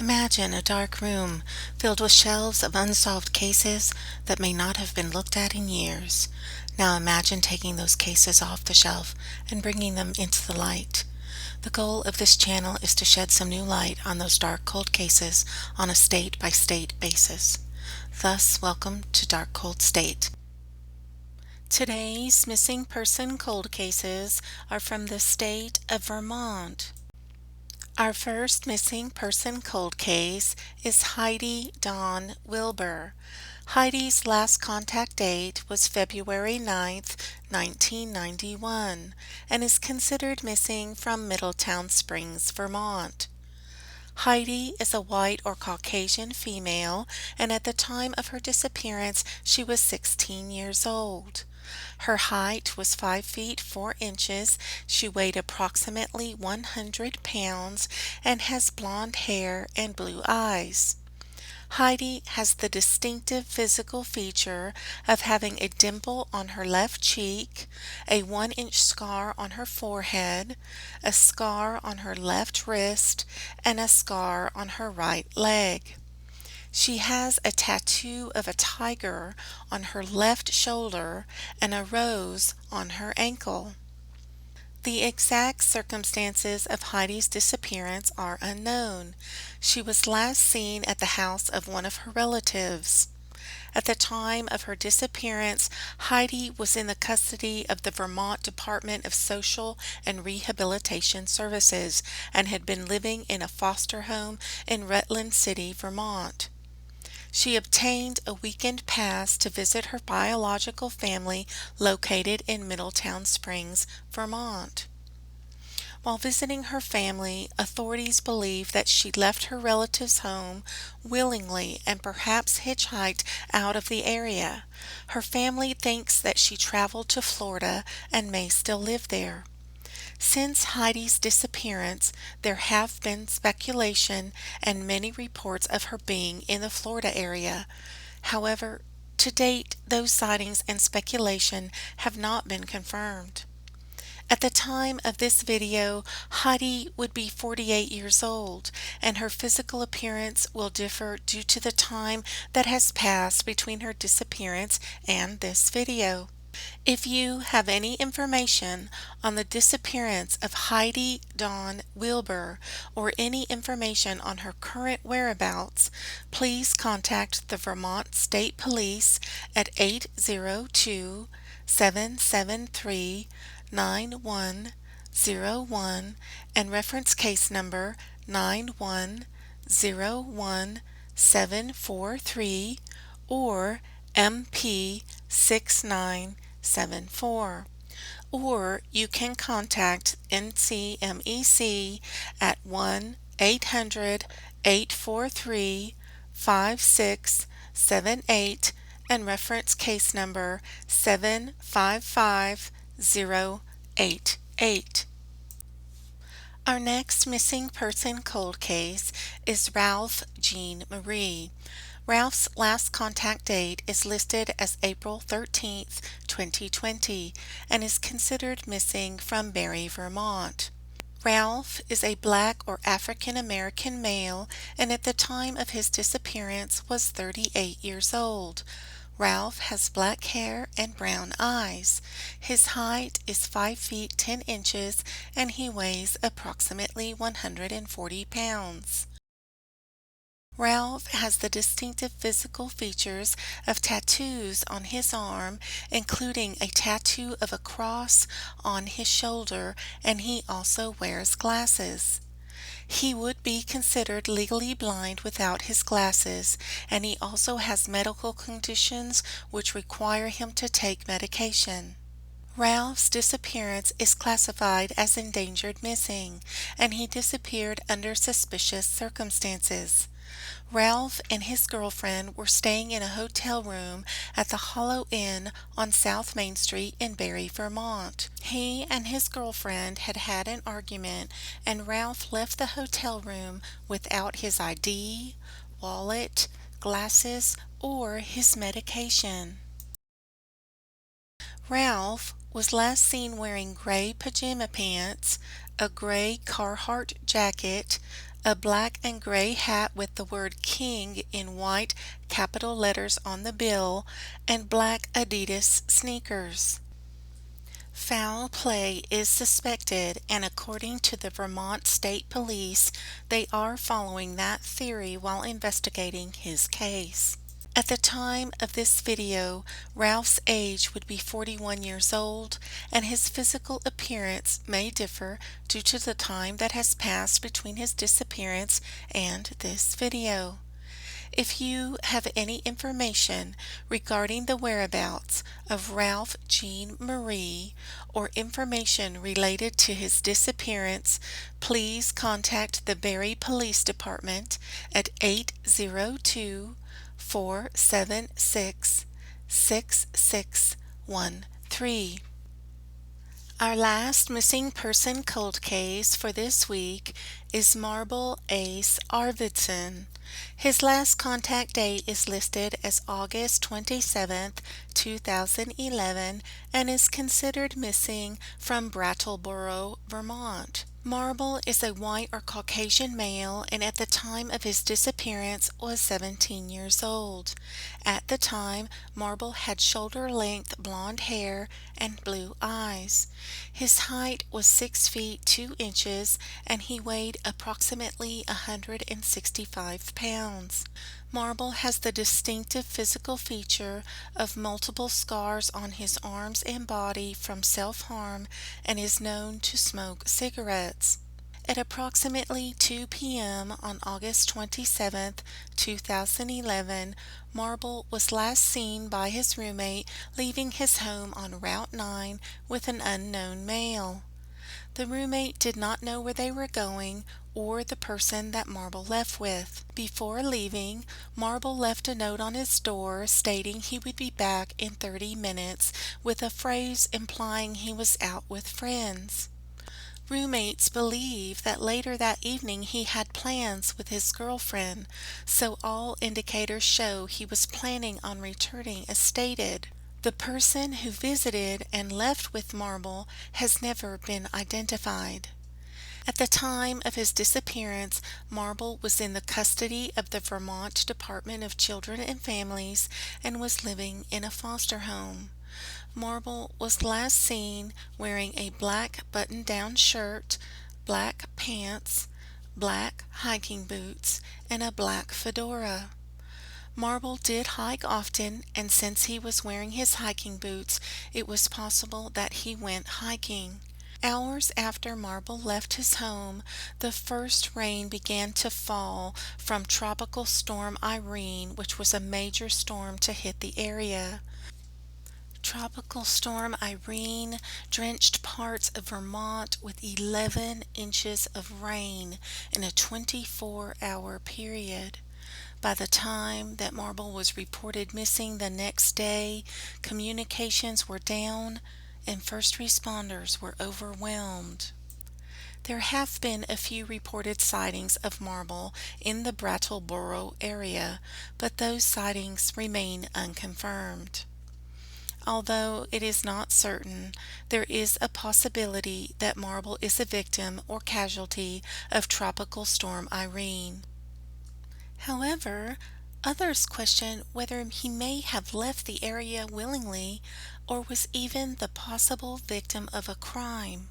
Imagine a dark room filled with shelves of unsolved cases that may not have been looked at in years. Now imagine taking those cases off the shelf and bringing them into the light. The goal of this channel is to shed some new light on those dark cold cases on a state-by-state basis. Thus, welcome to Dark Cold State. Today's missing person cold cases are from the state of Vermont. Our first missing person cold case is Heide Dawn Wilbur. Heidi's last contact date was February 9th, 1991, and is considered missing from Middletown Springs, Vermont. Heidi is a white or Caucasian female, and at the time of her disappearance, she was 16 years old. Her height was 5 feet 4 inches, she weighed approximately 100 pounds, and has blonde hair and blue eyes. Heidi has the distinctive physical feature of having a dimple on her left cheek, a 1-inch scar on her forehead, a scar on her left wrist, and a scar on her right leg. She has a tattoo of a tiger on her left shoulder and a rose on her ankle. The exact circumstances of Heidi's disappearance are unknown. She was last seen at the house of one of her relatives. At the time of her disappearance, Heidi was in the custody of the Vermont Department of Social and Rehabilitation Services and had been living in a foster home in Rutland City, Vermont. She obtained a weekend pass to visit her biological family located in Middletown Springs, Vermont. While visiting her family, authorities believe that she left her relative's home willingly and perhaps hitchhiked out of the area. Her family thinks that she traveled to Florida and may still live there. Since Heidi's disappearance, there have been speculation and many reports of her being in the Florida area. However, to date, those sightings and speculation have not been confirmed. At the time of this video, Heidi would be 48 years old, and her physical appearance will differ due to the time that has passed between her disappearance and this video. If you have any information on the disappearance of Heide Dawn Wilbur or any information on her current whereabouts, please contact the Vermont State Police at 802-773-9101 and reference case number 9101743 or MP6974, or you can contact NCMEC at 1-800-843-5678 and reference case number 755088. Our next missing person cold case is Ralph Jean Marie. Ralph's last contact date is listed as April 13th, 2020, and is considered missing from Barre, Vermont. Ralph is a black or African American male, and at the time of his disappearance was 38 years old. Ralph has black hair and brown eyes. His height is 5 feet 10 inches, and he weighs approximately 140 pounds. Ralph has the distinctive physical features of tattoos on his arm, including a tattoo of a cross on his shoulder, and he also wears glasses. He would be considered legally blind without his glasses, and he also has medical conditions which require him to take medication. Ralph's disappearance is classified as endangered missing, and he disappeared under suspicious circumstances. Ralph and his girlfriend were staying in a hotel room at the Hollow Inn on South Main Street in Barre, Vermont. He and his girlfriend had had an argument, and Ralph left the hotel room without his ID, wallet, glasses, or his medication. Ralph was last seen wearing gray pajama pants, a gray Carhartt jacket, a black and gray hat with the word King in white capital letters on the bill, and black Adidas sneakers. Foul play is suspected, and according to the Vermont State Police, they are following that theory while investigating his case. At the time of this video, Ralph's age would be 41 years old, and his physical appearance may differ due to the time that has passed between his disappearance and this video. If you have any information regarding the whereabouts of Ralph Jean Marie or information related to his disappearance, please contact the Barry Police Department at 802-476-6613. Our last missing person cold case for this week is Marble Ace Arvidson. His last contact date is listed as August 27th, 2011, and is considered missing from Brattleboro, Vermont. Marble is a white or Caucasian male, and at the time of his disappearance was 17 years old. At the time, Marble had shoulder-length blonde hair and blue eyes. His height was 6 feet 2 inches, and he weighed approximately 165 pounds. Marble has the distinctive physical feature of multiple scars on his arms and body from self-harm and is known to smoke cigarettes. At approximately 2 p.m. on August 27, 2011, Marble was last seen by his roommate leaving his home on Route 9 with an unknown male. The roommate did not know where they were going or the person that Marble left with. Before leaving, Marble left a note on his door stating he would be back in 30 minutes with a phrase implying he was out with friends. Roommates believe that later that evening he had plans with his girlfriend, so all indicators show he was planning on returning as stated. The person who visited and left with Marble has never been identified. At the time of his disappearance, Marble was in the custody of the Vermont Department of Children and Families and was living in a foster home. Marble was last seen wearing a black button-down shirt, black pants, black hiking boots, and a black fedora. Marble did hike often, and since he was wearing his hiking boots, it was possible that he went hiking. Hours after Marble left his home, the first rain began to fall from Tropical Storm Irene, which was a major storm to hit the area. Tropical Storm Irene drenched parts of Vermont with 11 inches of rain in a 24-hour period. By the time that Marble was reported missing the next day, communications were down and first responders were overwhelmed. There have been a few reported sightings of Marble in the Brattleboro area, but those sightings remain unconfirmed. Although it is not certain, there is a possibility that Marble is a victim or casualty of Tropical Storm Irene. However, others question whether he may have left the area willingly or was even the possible victim of a crime.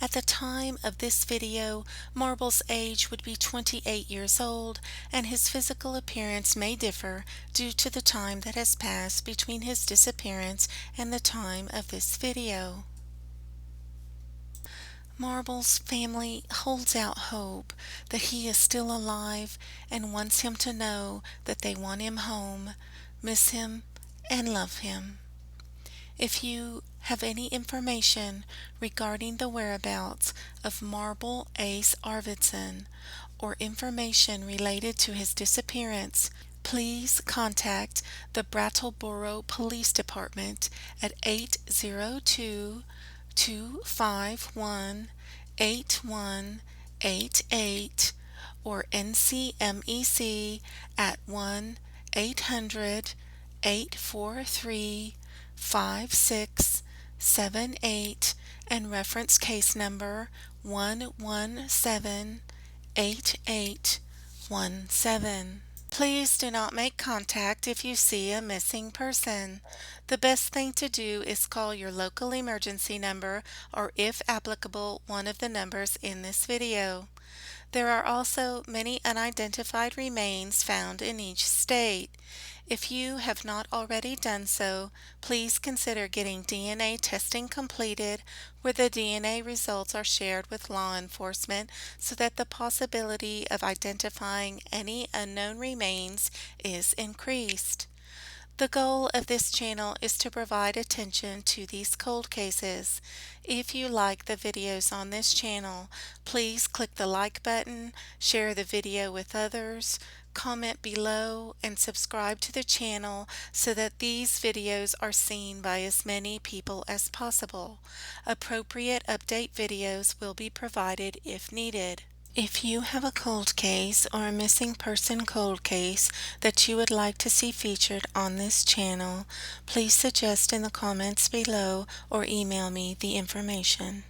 At the time of this video, Marble's age would be 28 years old, and his physical appearance may differ due to the time that has passed between his disappearance and the time of this video. Marble's family holds out hope that he is still alive and wants him to know that they want him home, miss him, and love him. If you have any information regarding the whereabouts of Marble Ace Arvidson or information related to his disappearance, please contact the Brattleboro Police Department at 802-251-8188 or NCMEC at 1-800-843-5678 and reference case number 117888. 8817. Please do not make contact if you see a missing person. The best thing to do is call your local emergency number or, if applicable, one of the numbers in this video. There are also many unidentified remains found in each state. If you have not already done so, please consider getting DNA testing completed where the DNA results are shared with law enforcement so that the possibility of identifying any unknown remains is increased. The goal of this channel is to provide attention to these cold cases. If you like the videos on this channel, please click the like button, share the video with others, comment below, and subscribe to the channel so that these videos are seen by as many people as possible. Appropriate update videos will be provided if needed. If you have a cold case or a missing person cold case that you would like to see featured on this channel, please suggest in the comments below or email me the information.